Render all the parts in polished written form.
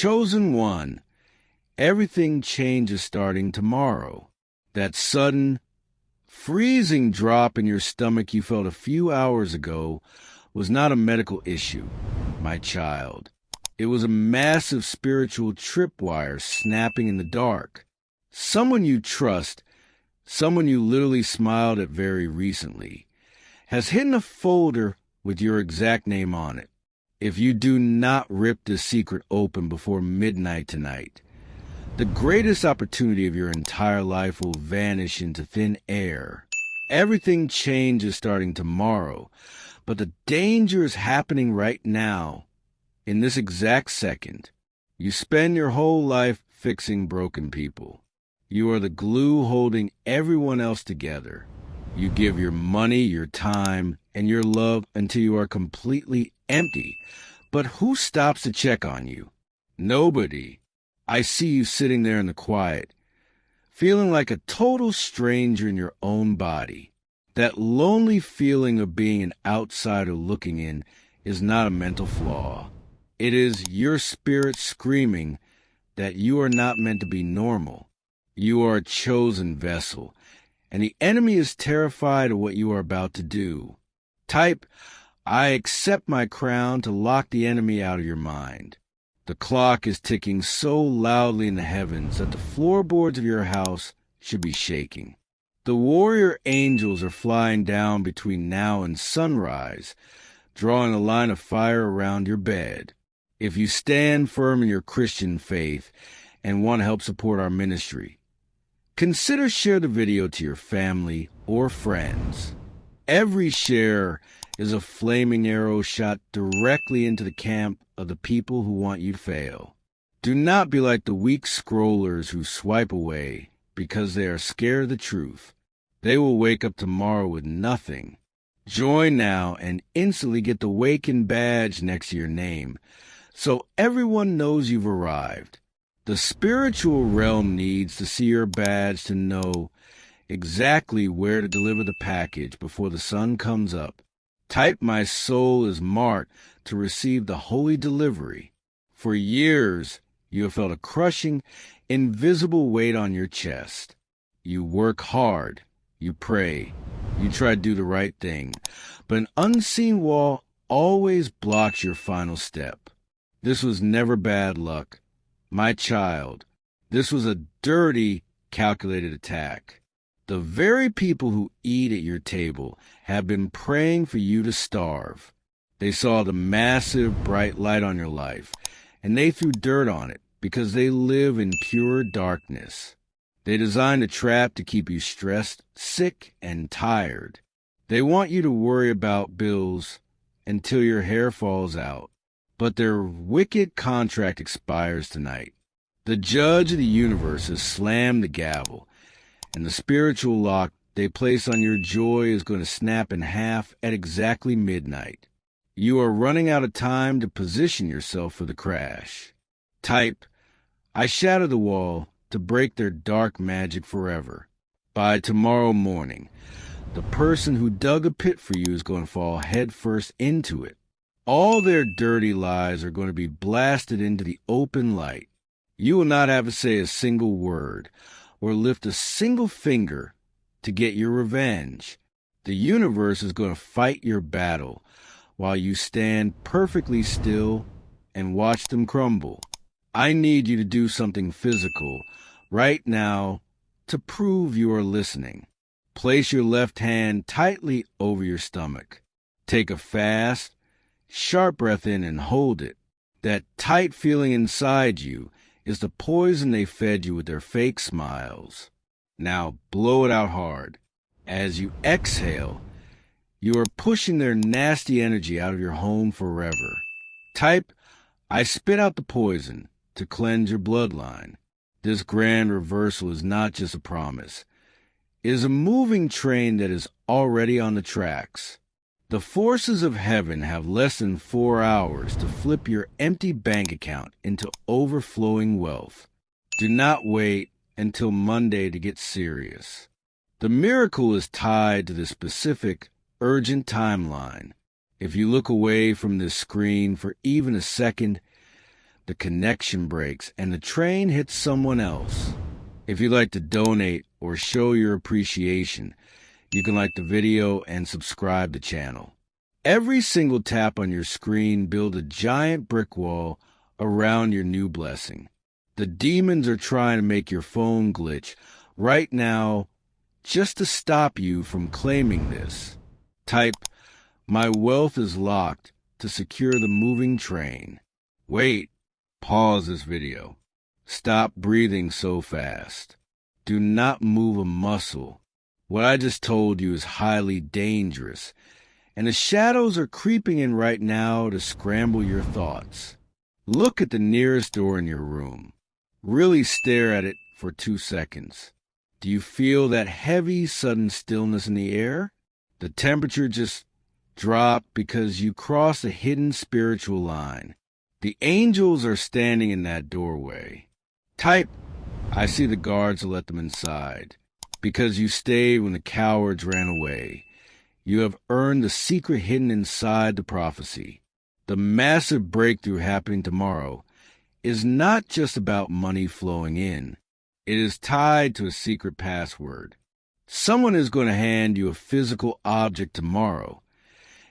Chosen one, everything changes starting tomorrow. That sudden, freezing drop in your stomach you felt a few hours ago was not a medical issue, my child. It was a massive spiritual tripwire snapping in the dark. Someone you trust, someone you literally smiled at very recently, has hidden a folder with your exact name on it. If you do not rip this secret open before midnight tonight, the greatest opportunity of your entire life will vanish into thin air. Everything changes starting tomorrow, but the danger is happening right now, in this exact second. You spend your whole life fixing broken people. You are the glue holding everyone else together. You give your money, your time, and your love until you are completely empty. But who stops to check on you? Nobody. I see you sitting there in the quiet, feeling like a total stranger in your own body. That lonely feeling of being an outsider looking in is not a mental flaw. It is your spirit screaming that you are not meant to be normal. You are a chosen vessel, and the enemy is terrified of what you are about to do. Type, I accept my crown to lock the enemy out of your mind. The clock is ticking so loudly in the heavens that the floorboards of your house should be shaking. The warrior angels are flying down between now and sunrise, drawing a line of fire around your bed. If you stand firm in your Christian faith and want to help support our ministry, consider share the video to your family or friends. Every share is a flaming arrow shot directly into the camp of the people who want you to fail. Do not be like the weak scrollers who swipe away because they are scared of the truth. They will wake up tomorrow with nothing. Join now and instantly get the Waken badge next to your name, so everyone knows you've arrived. The spiritual realm needs to see your badge to know exactly where to deliver the package before the sun comes up. Type my soul is marked to receive the holy delivery. For years, you have felt a crushing, invisible weight on your chest. You work hard, you pray, you try to do the right thing, but an unseen wall always blocks your final step. This was never bad luck. My child, this was a dirty, calculated attack. The very people who eat at your table have been praying for you to starve. They saw the massive, bright light on your life, and they threw dirt on it because they live in pure darkness. They designed a trap to keep you stressed, sick, and tired. They want you to worry about bills until your hair falls out. But their wicked contract expires tonight. The judge of the universe has slammed the gavel, and the spiritual lock they place on your joy is going to snap in half at exactly midnight. You are running out of time to position yourself for the crash. Type, I shatter the wall to break their dark magic forever. By tomorrow morning, the person who dug a pit for you is going to fall headfirst into it. All their dirty lies are going to be blasted into the open light. You will not have to say a single word or lift a single finger to get your revenge. The universe is going to fight your battle while you stand perfectly still and watch them crumble. I need you to do something physical right now to prove you are listening. Place your left hand tightly over your stomach. Take a fast, sharp breath in and hold it. That tight feeling inside you is the poison they fed you with their fake smiles. Now blow it out hard. As you exhale, you are pushing their nasty energy out of your home forever. Type, I spit out the poison to cleanse your bloodline. This grand reversal is not just a promise. It is a moving train that is already on the tracks. The forces of heaven have less than 4 hours to flip your empty bank account into overflowing wealth. Do not wait until Monday to get serious. The miracle is tied to the specific, urgent timeline. If you look away from this screen for even a second, the connection breaks, and the train hits someone else. If you'd like to donate or show your appreciation, you can like the video and subscribe to the channel. Every single tap on your screen builds a giant brick wall around your new blessing. The demons are trying to make your phone glitch right now just to stop you from claiming this. Type, "My wealth is locked," to secure the moving train. Wait, pause this video. Stop breathing so fast. Do not move a muscle. What I just told you is highly dangerous, and the shadows are creeping in right now to scramble your thoughts. Look at the nearest door in your room. Really stare at it for 2 seconds. Do you feel that heavy, sudden stillness in the air? The temperature just dropped because you crossed a hidden spiritual line. The angels are standing in that doorway. Type, "I see the guards to let them inside," because you stayed when the cowards ran away. You have earned the secret hidden inside the prophecy. The massive breakthrough happening tomorrow is not just about money flowing in. It is tied to a secret password. Someone is going to hand you a physical object tomorrow,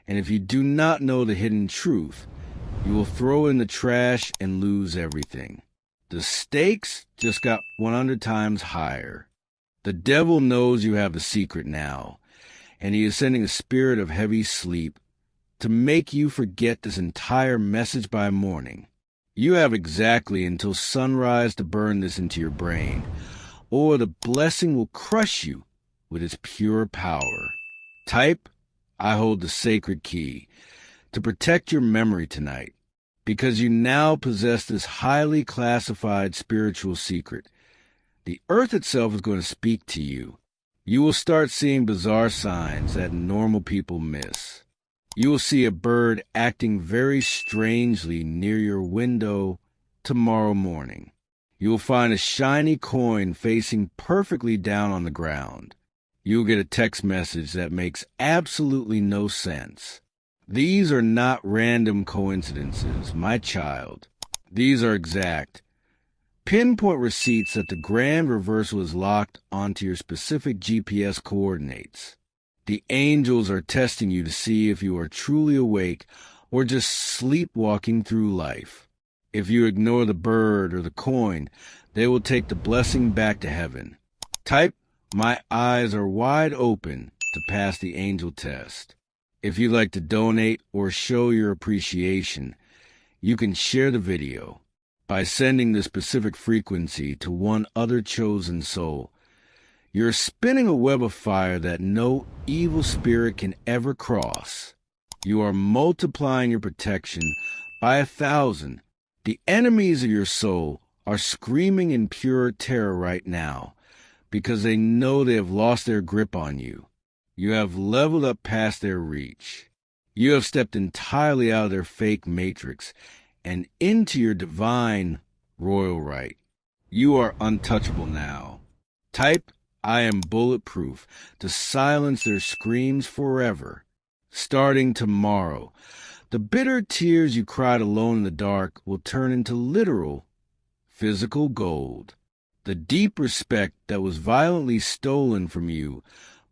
and if you do not know the hidden truth, you will throw in the trash and lose everything. The stakes just got 100 times higher. The devil knows you have the secret now, and he is sending a spirit of heavy sleep to make you forget this entire message by morning. You have exactly until sunrise to burn this into your brain, or the blessing will crush you with its pure power. Type, "I hold the sacred key," to protect your memory tonight, because you now possess this highly classified spiritual secret. The earth itself is going to speak to you. You will start seeing bizarre signs that normal people miss. You will see a bird acting very strangely near your window tomorrow morning. You will find a shiny coin facing perfectly down on the ground. You will get a text message that makes absolutely no sense. These are not random coincidences, my child. These are exact, pinpoint receipts that the grand reversal is locked onto your specific GPS coordinates. The angels are testing you to see if you are truly awake or just sleepwalking through life. If you ignore the bird or the coin, they will take the blessing back to heaven. Type, "My eyes are wide open," to pass the angel test. If you'd like to donate or show your appreciation, you can share the video by sending the specific frequency to one other chosen soul. You're spinning a web of fire that no evil spirit can ever cross. You are multiplying your protection by 1,000. The enemies of your soul are screaming in pure terror right now because they know they have lost their grip on you. You have leveled up past their reach. You have stepped entirely out of their fake matrix and into your divine royal right. You are untouchable now. Type, "I am bulletproof," to silence their screams forever. Starting tomorrow, the bitter tears you cried alone in the dark will turn into literal, physical gold. The deep respect that was violently stolen from you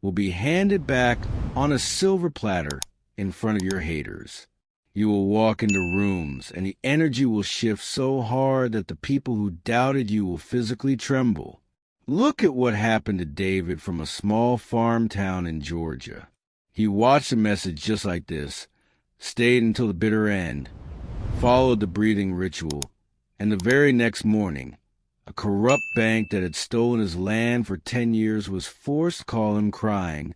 will be handed back on a silver platter in front of your haters. You will walk into rooms, and the energy will shift so hard that the people who doubted you will physically tremble. Look at what happened to David from a small farm town in Georgia. He watched a message just like this, stayed until the bitter end, followed the breathing ritual, and the very next morning, a corrupt bank that had stolen his land for 10 years was forced to call him crying,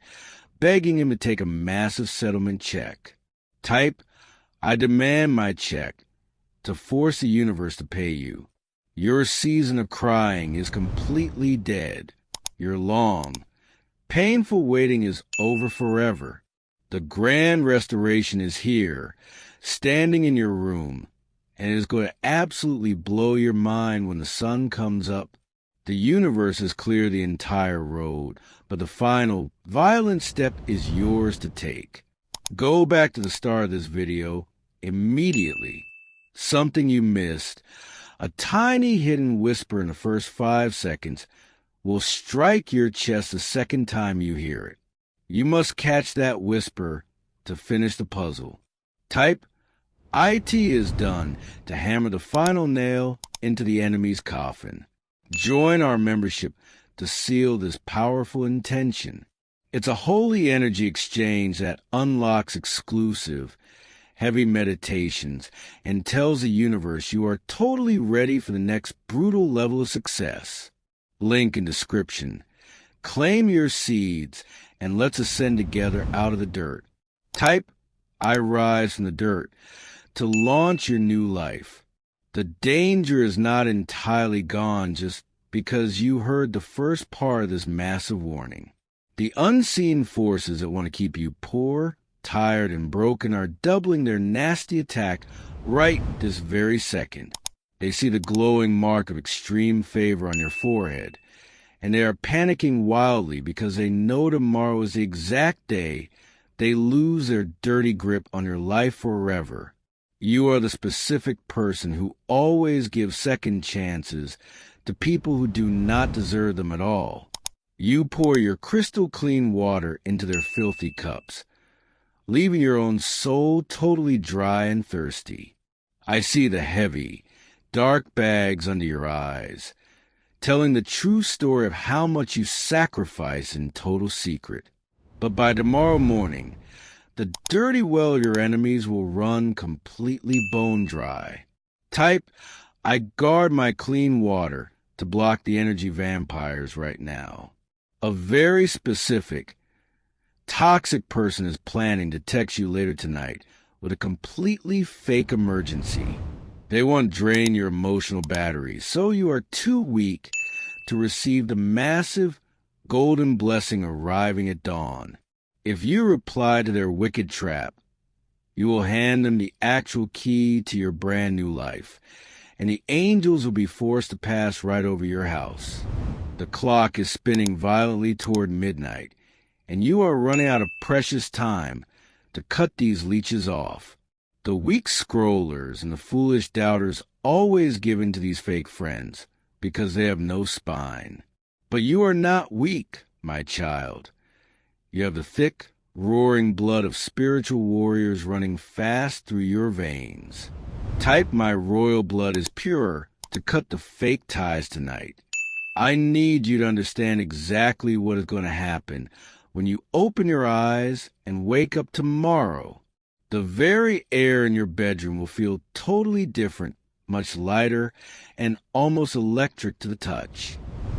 begging him to take a massive settlement check. Type, "I demand my check," to force the universe to pay you. Your season of crying is completely dead. Your long, painful waiting is over forever. The grand restoration is here, standing in your room, and it is going to absolutely blow your mind when the sun comes up. The universe has cleared the entire road, but the final, violent step is yours to take. Go back to the start of this video immediately. something you missed, a tiny hidden whisper in the first 5 seconds, will strike your chest the second time you hear it. You must catch that whisper to finish the puzzle. Type, IT is done, to hammer the final nail into the enemy's coffin. Join our membership to seal this powerful intention. It's a holy energy exchange that unlocks exclusive, heavy meditations and tells the universe you are totally ready for the next brutal level of success. Link in description. Claim your seeds and let's ascend together out of the dirt. Type, I rise from the dirt, to launch your new life. The danger is not entirely gone just because you heard the first part of this massive warning. The unseen forces that want to keep you poor, tired, and broken are doubling their nasty attack right this very second. They see the glowing mark of extreme favor on your forehead, and they are panicking wildly because they know tomorrow is the exact day they lose their dirty grip on your life forever. You are the specific person who always gives second chances to people who do not deserve them at all. You pour your crystal clean water into their filthy cups, leaving your own soul totally dry and thirsty. I see the heavy, dark bags under your eyes, telling the true story of how much you sacrifice in total secret. But by tomorrow morning, the dirty well of your enemies will run completely bone dry. Type, I guard my clean water to block the energy vampires right now. A very specific, toxic person is planning to text you later tonight with a completely fake emergency. They want to drain your emotional batteries, so you are too weak to receive the massive golden blessing arriving at dawn. If you reply to their wicked trap, you will hand them the actual key to your brand new life, and the angels will be forced to pass right over your house. The clock is spinning violently toward midnight, and you are running out of precious time to cut these leeches off. The weak scrollers and the foolish doubters always give in to these fake friends because they have no spine. But you are not weak, my child. You have the thick, roaring blood of spiritual warriors running fast through your veins. Type, my royal blood is pure to cut the fake ties tonight. I need you to understand exactly what is going to happen when you open your eyes and wake up tomorrow. The very air in your bedroom will feel totally different, much lighter, and almost electric to the touch.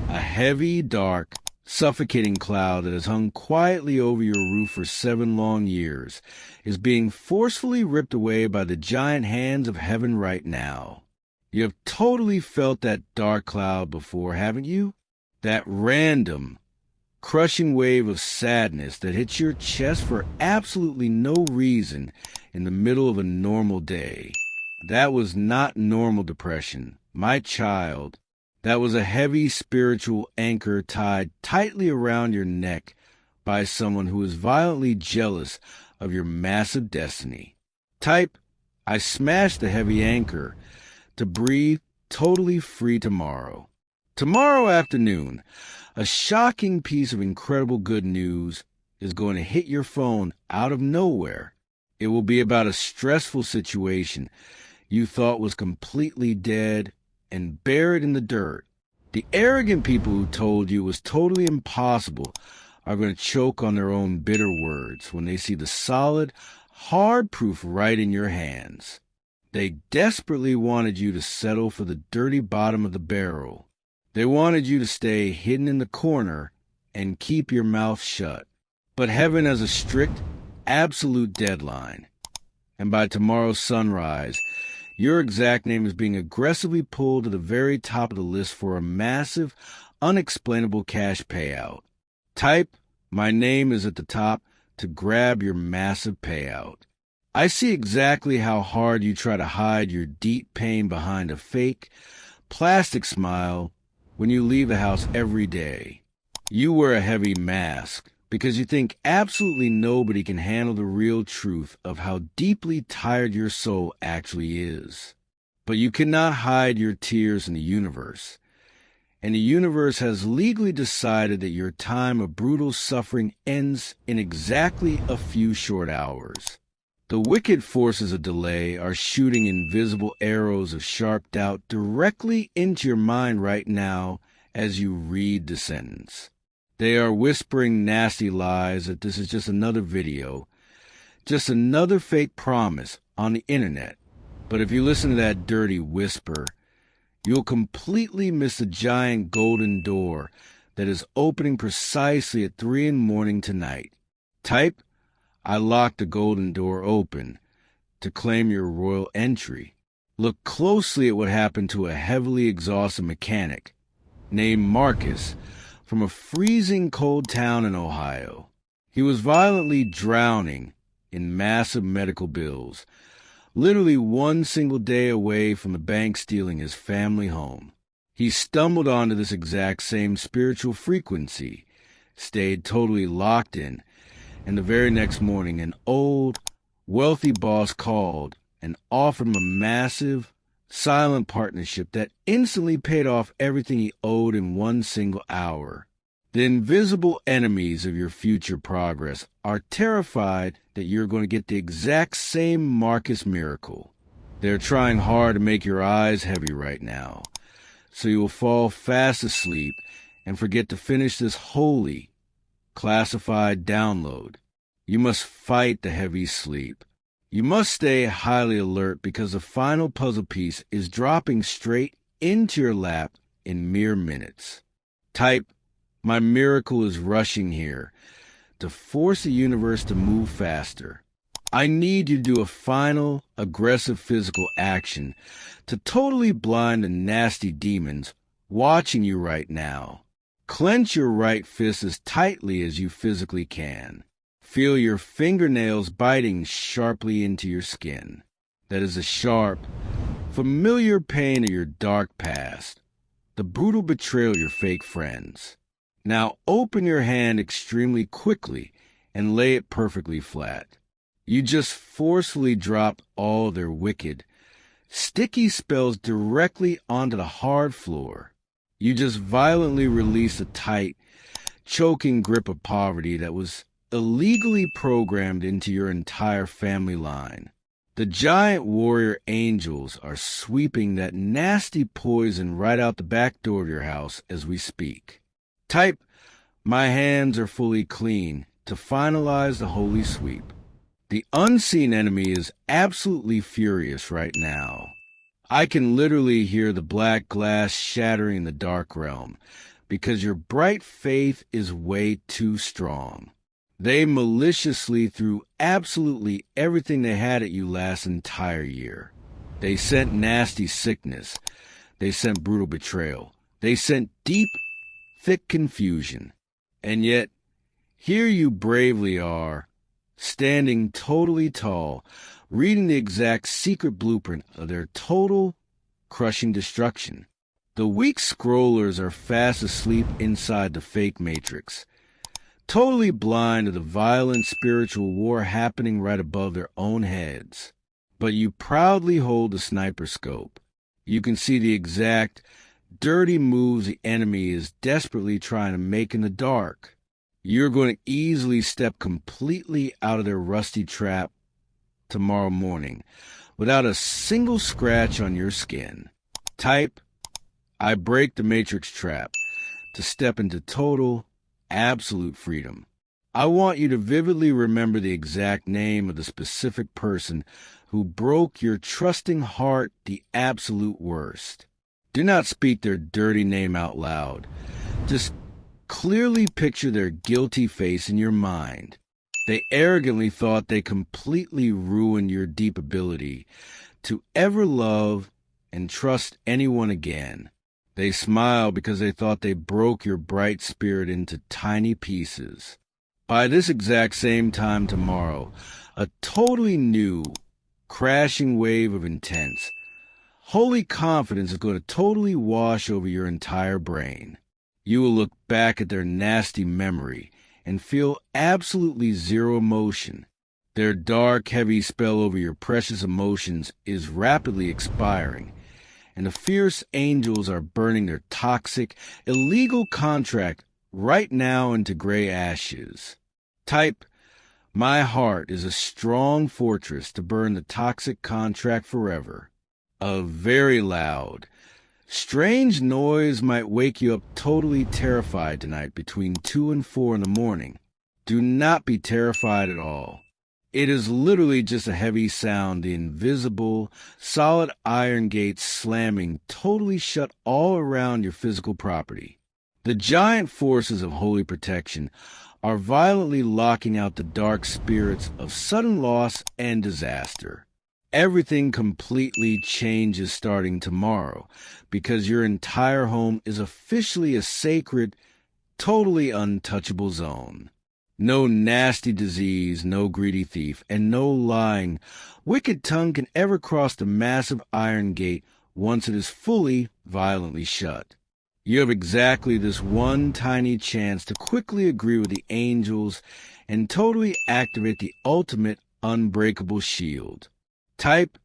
A heavy, dark, suffocating cloud that has hung quietly over your roof for 7 long years is being forcefully ripped away by the giant hands of heaven right now. You have totally felt that dark cloud before, haven't you? That random, crushing wave of sadness that hits your chest for absolutely no reason in the middle of a normal day. That was not normal depression, my child. That was a heavy spiritual anchor tied tightly around your neck by someone who is violently jealous of your massive destiny. Type, I smashed the heavy anchor to breathe totally free tomorrow. Tomorrow afternoon, a shocking piece of incredible good news is going to hit your phone out of nowhere. It will be about a stressful situation you thought was completely dead and buried in the dirt. The arrogant people who told you it was totally impossible are going to choke on their own bitter words when they see the solid, hard proof right in your hands. They desperately wanted you to settle for the dirty bottom of the barrel. They wanted you to stay hidden in the corner and keep your mouth shut. But heaven has a strict, absolute deadline. And by tomorrow's sunrise, your exact name is being aggressively pulled to the very top of the list for a massive, unexplainable cash payout. Type, my name is at the top to grab your massive payout. I see exactly how hard you try to hide your deep pain behind a fake, plastic smile when you leave the house every day. You wear a heavy mask because you think absolutely nobody can handle the real truth of how deeply tired your soul actually is. But you cannot hide your tears in the universe. And the universe has legally decided that your time of brutal suffering ends in exactly a few short hours. The wicked forces of delay are shooting invisible arrows of sharp doubt directly into your mind right now as you read the sentence. They are whispering nasty lies that this is just another video, just another fake promise on the internet. But if you listen to that dirty whisper, you'll completely miss the giant golden door that is opening precisely at 3 a.m. tonight. Type, "I locked the golden door open," to claim your royal entry. Look closely at what happened to a heavily exhausted mechanic named Marcus from a freezing cold town in Ohio. He was violently drowning in massive medical bills, literally one single day away from the bank stealing his family home. He stumbled onto this exact same spiritual frequency, stayed totally locked in, and the very next morning an old, wealthy boss called and offered him a massive, silent partnership that instantly paid off everything he owed in one single hour. The invisible enemies of your future progress are terrified that you're going to get the exact same Marcus miracle. They're trying hard to make your eyes heavy right now, so you will fall fast asleep and forget to finish this holy, classified download. You must fight the heavy sleep. You must stay highly alert because the final puzzle piece is dropping straight into your lap in mere minutes. Type, "My miracle is rushing here," to force the universe to move faster. I need you to do a final, aggressive physical action to totally blind the nasty demons watching you right now. Clench your right fist as tightly as you physically can. Feel your fingernails biting sharply into your skin. That is the sharp, familiar pain of your dark past, the brutal betrayal of your fake friends. Now open your hand extremely quickly and lay it perfectly flat. You just forcefully drop all their wicked, sticky spells directly onto the hard floor. You just violently release the tight, choking grip of poverty that was illegally programmed into your entire family line. The giant warrior angels are sweeping that nasty poison right out the back door of your house as we speak. Type, "My hands are fully clean," to finalize the holy sweep. The unseen enemy is absolutely furious right now. I can literally hear the black glass shattering in the dark realm because your bright faith is way too strong. They maliciously threw absolutely everything they had at you last entire year. They sent nasty sickness. They sent brutal betrayal. They sent deep, thick confusion. And yet, here you bravely are, standing totally tall, reading the exact secret blueprint of their total, crushing destruction. The weak scrollers are fast asleep inside the fake matrix, totally blind to the violent spiritual war happening right above their own heads. But you proudly hold the sniper scope. You can see the exact, dirty moves the enemy is desperately trying to make in the dark. You're going to easily step completely out of their rusty trap tomorrow morning without a single scratch on your skin. Type, "I break the matrix trap," to step into total, absolute freedom. I want you to vividly remember the exact name of the specific person who broke your trusting heart the absolute worst. Do not speak their dirty name out loud. Just clearly picture their guilty face in your mind. They arrogantly thought they completely ruined your deep ability to ever love and trust anyone again. They smiled because they thought they broke your bright spirit into tiny pieces. By this exact same time tomorrow, a totally new, crashing wave of intense, holy confidence is going to totally wash over your entire brain. You will look back at their nasty memory and feel absolutely zero emotion. Their dark, heavy spell over your precious emotions is rapidly expiring, and the fierce angels are burning their toxic, illegal contract right now into gray ashes. Type, my heart is a strong fortress to burn the toxic contract forever. A very loud, strange noise might wake you up totally terrified tonight between 2 and 4 in the morning. Do not be terrified at all. It is literally just a heavy sound, the invisible, solid iron gates slamming totally shut all around your physical property. The giant forces of holy protection are violently locking out the dark spirits of sudden loss and disaster. Everything completely changes starting tomorrow because your entire home is officially a sacred, totally untouchable zone. No nasty disease, no greedy thief, and no lying, wicked tongue can ever cross the massive iron gate once it is fully, violently shut. You have exactly this one tiny chance to quickly agree with the angels and totally activate the ultimate unbreakable shield. Type,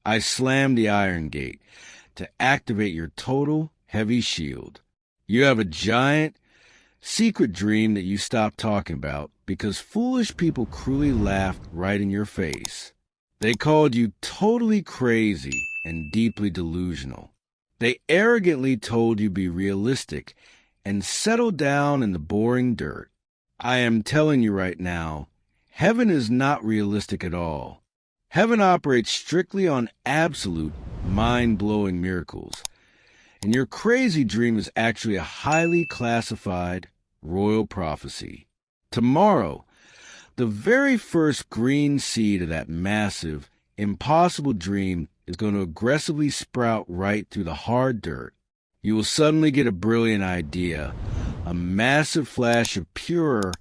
I slam the iron gate to activate your total heavy shield. You have a giant, secret dream that you stopped talking about because foolish people cruelly laughed right in your face. They called you totally crazy and deeply delusional. They arrogantly told you be realistic and settle down in the boring dirt. I am telling you right now, heaven is not realistic at all. Heaven operates strictly on absolute, mind-blowing miracles. And your crazy dream is actually a highly classified royal prophecy. Tomorrow, the very first green seed of that massive, impossible dream is going to aggressively sprout right through the hard dirt. You will suddenly get a brilliant idea, a massive flash of pure,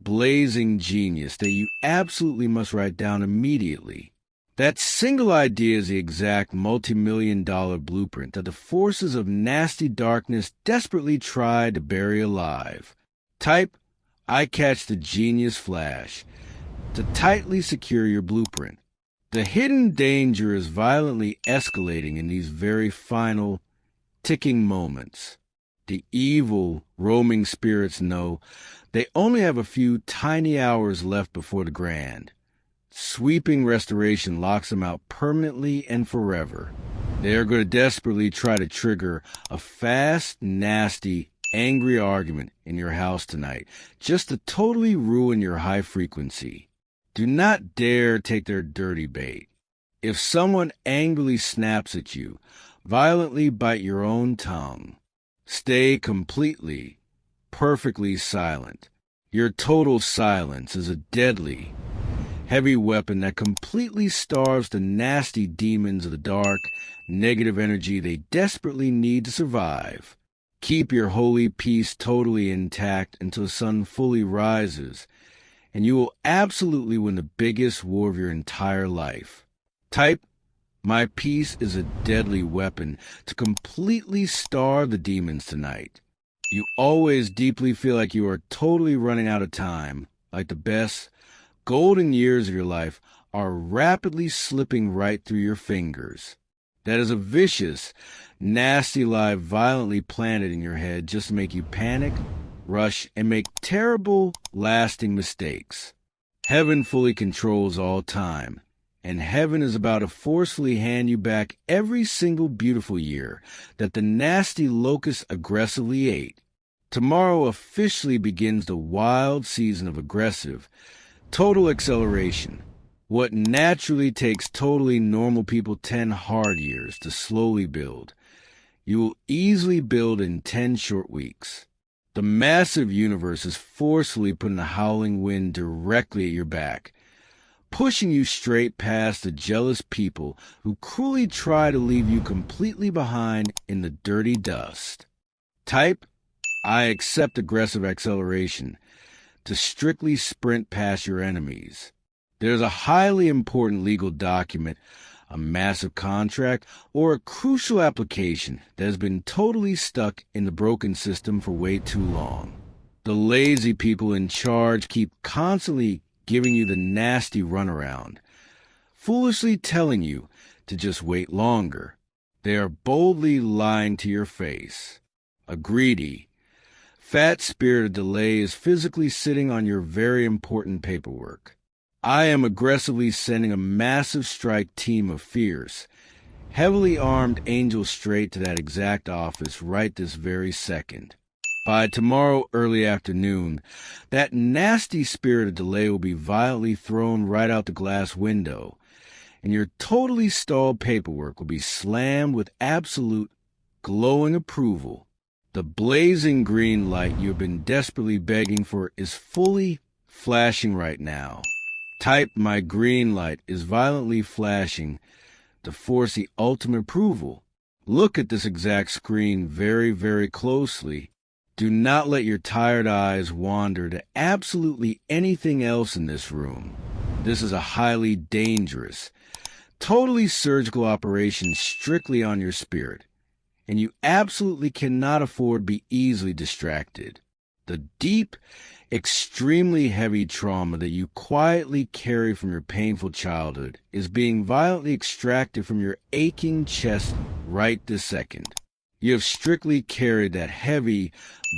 blazing genius that you absolutely must write down immediately. That single idea is the exact multi-million-dollar blueprint that the forces of nasty darkness desperately try to bury alive. Type, I catch the genius flash to tightly secure your blueprint. The hidden danger is violently escalating in these very final, ticking moments. The evil, roaming spirits know they only have a few tiny hours left before the grand. Sweeping restoration locks them out permanently and forever. They are going to desperately try to trigger a fast, nasty, angry argument in your house tonight, just to totally ruin your high frequency. Do not dare take their dirty bait. If someone angrily snaps at you, violently bite your own tongue. Stay completely, perfectly silent. Your total silence is a deadly, heavy weapon that completely starves the nasty demons of the dark, negative energy they desperately need to survive. Keep your holy peace totally intact until the sun fully rises, and you will absolutely win the biggest war of your entire life. Type, my peace is a deadly weapon to completely starve the demons tonight. You always deeply feel like you are totally running out of time, like the best, golden years of your life are rapidly slipping right through your fingers. That is a vicious, nasty lie violently planted in your head just to make you panic, rush, and make terrible, lasting mistakes. Heaven fully controls all time, and heaven is about to forcefully hand you back every single beautiful year that the nasty locust aggressively ate. Tomorrow officially begins the wild season of aggressive, total acceleration. What naturally takes totally normal people 10 hard years to slowly build, you will easily build in 10 short weeks. The massive universe is forcefully putting a howling wind directly at your back, pushing you straight past the jealous people who cruelly try to leave you completely behind in the dirty dust. Type, I accept aggressive acceleration to strictly sprint past your enemies. There's a highly important legal document, a massive contract, or a crucial application that has been totally stuck in the broken system for way too long. The lazy people in charge keep constantly giving you the nasty runaround, foolishly telling you to just wait longer. They are boldly lying to your face. A greedy, fat spirit of delay is physically sitting on your very important paperwork. I am aggressively sending a massive strike team of fierce, heavily armed angels straight to that exact office right this very second. By tomorrow early afternoon, that nasty spirit of delay will be violently thrown right out the glass window, and your totally stalled paperwork will be slammed with absolute glowing approval. The blazing green light you have been desperately begging for is fully flashing right now. Type "my green light" is violently flashing to force the ultimate approval. Look at this exact screen very, very closely. Do not let your tired eyes wander to absolutely anything else in this room. This is a highly dangerous, totally surgical operation strictly on your spirit, and you absolutely cannot afford to be easily distracted. The deep, extremely heavy trauma that you quietly carry from your painful childhood is being violently extracted from your aching chest right this second. You have strictly carried that heavy,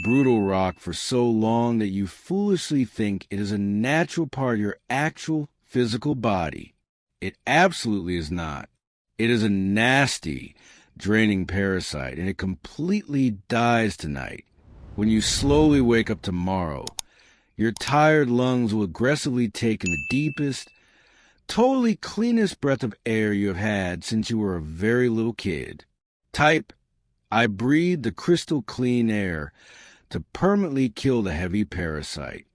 brutal rock for so long that you foolishly think it is a natural part of your actual physical body. It absolutely is not. It is a nasty, draining parasite, and it completely dies tonight. When you slowly wake up tomorrow, your tired lungs will aggressively take in the deepest, totally cleanest breath of air you have had since you were a very little kid. Type "I breathe the crystal clean air" to permanently kill the heavy parasite.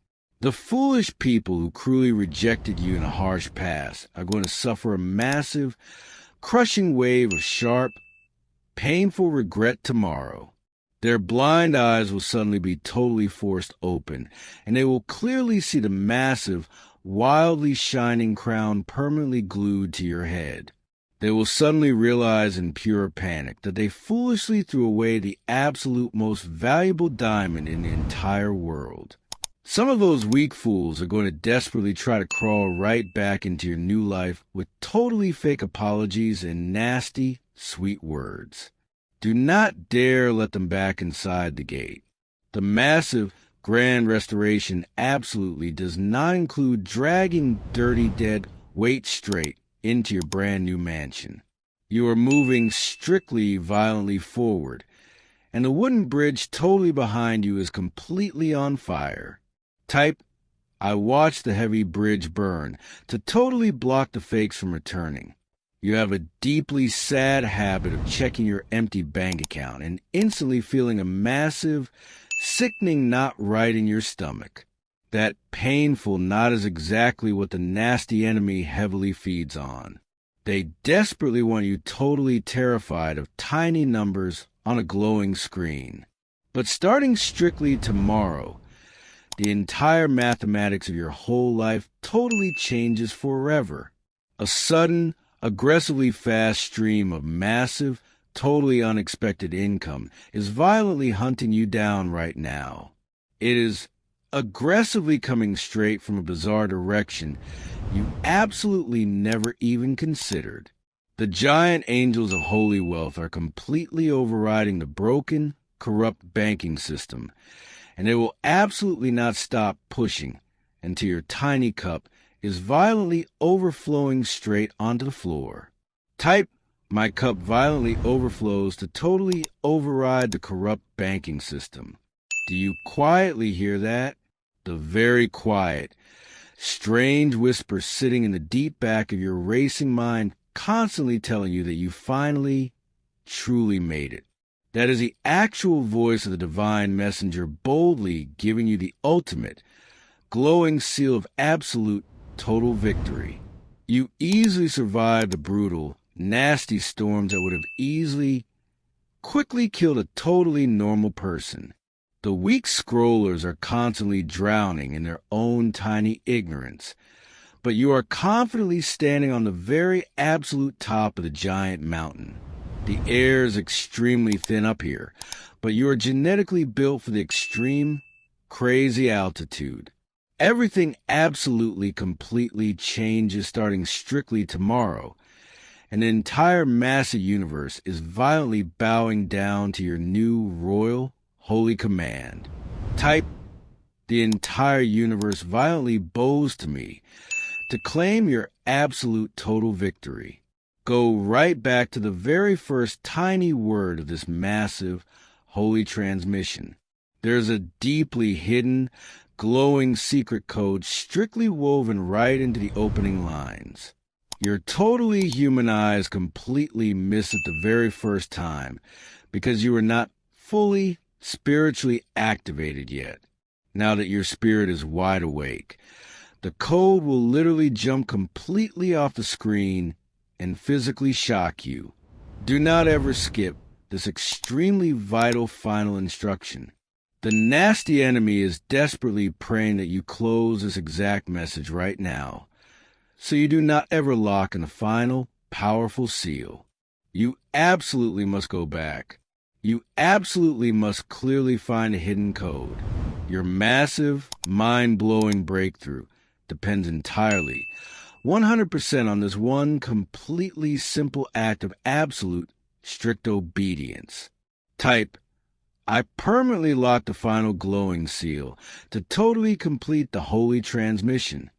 The foolish people who cruelly rejected you in a harsh past are going to suffer a massive, crushing wave of sharp, painful regret tomorrow. Their blind eyes will suddenly be totally forced open, and they will clearly see the massive, wildly shining crown permanently glued to your head. They will suddenly realize in pure panic that they foolishly threw away the absolute most valuable diamond in the entire world. Some of those weak fools are going to desperately try to crawl right back into your new life with totally fake apologies and nasty, sweet words. Do not dare let them back inside the gate. The massive, grand restoration absolutely does not include dragging dirty dead weight straight into your brand new mansion. You are moving strictly violently forward, and the wooden bridge totally behind you is completely on fire. Type "I watched the heavy bridge burn" to totally block the fakes from returning. You have a deeply sad habit of checking your empty bank account and instantly feeling a massive, sickening knot right in your stomach. That painful knot is exactly what the nasty enemy heavily feeds on. They desperately want you totally terrified of tiny numbers on a glowing screen. But starting strictly tomorrow, the entire mathematics of your whole life totally changes forever. A sudden, aggressively fast stream of massive, totally unexpected income is violently hunting you down right now. It is aggressively coming straight from a bizarre direction you absolutely never even considered. The giant angels of holy wealth are completely overriding the broken, corrupt banking system, and they will absolutely not stop pushing until your tiny cup is violently overflowing straight onto the floor. Type "my cup violently overflows" to totally override the corrupt banking system. Do you quietly hear that? The very quiet, strange whisper sitting in the deep back of your racing mind, constantly telling you that you finally, truly made it. That is the actual voice of the divine messenger boldly giving you the ultimate, glowing seal of absolute, total victory. You easily survived the brutal, nasty storms that would have easily, quickly killed a totally normal person. The weak scrollers are constantly drowning in their own tiny ignorance, but you are confidently standing on the very absolute top of the giant mountain. The air is extremely thin up here, but you are genetically built for the extreme, crazy altitude. Everything absolutely, completely changes starting strictly tomorrow. An entire massive universe is violently bowing down to your new royal, holy command. Type, the entire universe violently bows to me to claim your absolute total victory. Go right back to the very first tiny word of this massive, holy transmission. There's a deeply hidden, glowing secret code strictly woven right into the opening lines. Your totally human eyes completely miss it the very first time because you are not fully spiritually activated yet. Now that your spirit is wide awake, the code will literally jump completely off the screen and physically shock you. Do not ever skip this extremely vital final instruction. The nasty enemy is desperately praying that you close this exact message right now, so you do not ever lock in the final, powerful seal. You absolutely must go back. You absolutely must clearly find a hidden code. Your massive, mind-blowing breakthrough depends entirely, 100% on this one completely simple act of absolute, strict obedience. Type, I permanently lock the final glowing seal to totally complete the holy transmission.